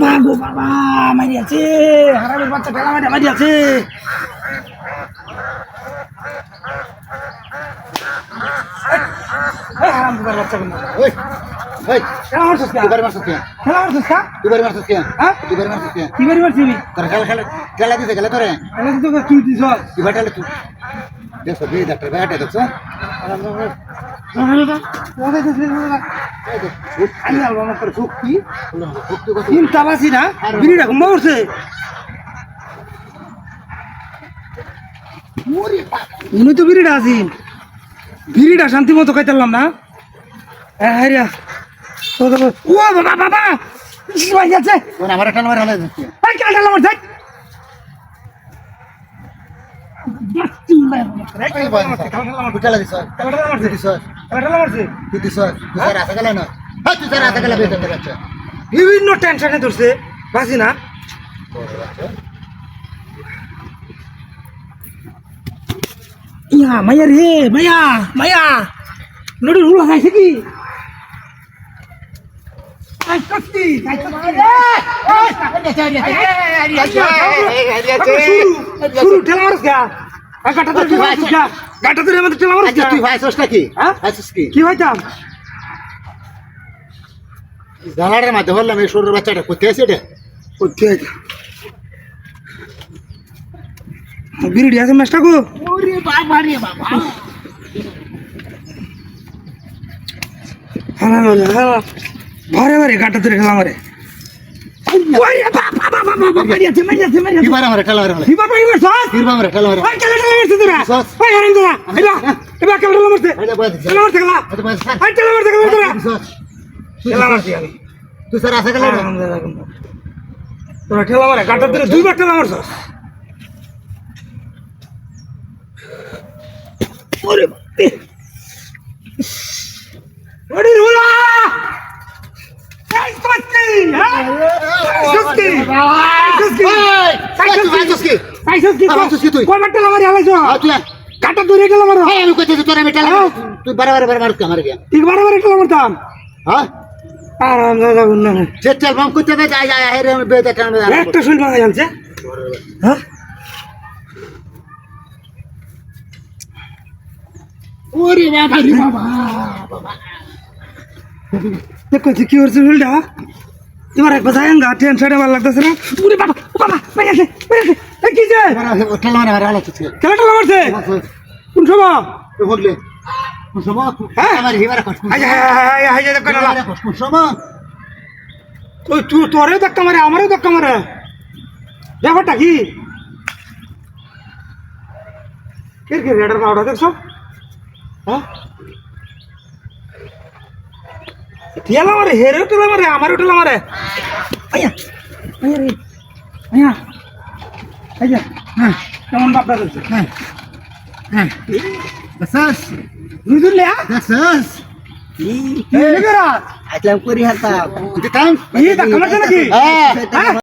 বাবা বাবা মারিয়াছে হারামের বাচ্চা ঠেলা মারিয়াছে হারাম দুবার বাচ্চা খেলা মারছিস কি বাড়ি মারছি খেলা দিছে খেলা তোরে তুই দিস কি বাটালে তুই দেখছো বিয়ে ডাক্তার বেটা দেখছো চিন্তা পাচ্ছি না বিড়িটা ঘুমা করছে উনি তো বিড়িটা আছি বিড়িটা শান্তি মতো খাইতাম না হ্যাঁ ও বাবা বাবা আছে আমার একটা নাম্বার হলে বিভিন্ন টেনশনে ধরছে বাসি না ইয়া মায়া রে মায়া মায়া নড়ি রুলা খাইছে কি শুরু ঠেলা মারস গা গাটা ধরে আমাদের ঠেলা মারস তুই ভাইসটা কি কি হইতাম জানালার মধ্যে বললাম এই সরুর বাচ্চাটা কোথায় আছে এটা কোথায় হইতাম বিড়ি আছে মাছটা গো ওরে বাবা রে বাবা ঘরে ঘরে গাটা ধরে খেলা মারে তোরা ঠেলা মারে গাটা ধরে দুইবার ঠেলা মারছ কাটা ধরে ঠেলা মারো তুই বারবার মারুস আমার গিয়া ঠিক বারবার ঠেলা মারতাম হ্যাঁ আরাম দাদা গুন্না যে তেল বাম করতে দে যায় যায় রে বেদা টান একটা শুন ভাঙা জানছে হ্যাঁ ওরে বাবা রে বাবা দেখো কি করছে উল্টা তোমার একবার যায় গা টেনশনে ভালো লাগতেছে না ওরে বাবা বাবা বেরিয়েছে কি যে ঠেলা মারা মারা হলো তুই খেলা ঠেলা মারছে কোন সময় তুই বললে কোন সময় হ্যাঁ আমার হিবারে কষ্ট আয় আয় আয় আয় দেখো না কোন সময় তুই তোরেও ধাক্কা মারে আমারও ধাক্কা মারে ব্যাপারটা কি কে রেডার পাউডার দেখছো হ্যাঁ ঠেলা মারে হেরেও ঠেলা মারে আমারও ঠেলা মারে আয়া আয়া রে আয়া আয়া হ্যাঁ কেমন বাপটা চলছে হ্যাঁ হ্যাঁ বাসাস বুঝলে বাসাস এই লেগেরা আইলাম করি হাতা দিতাম এই ধাক্কা মারছে নাকি হ্যাঁ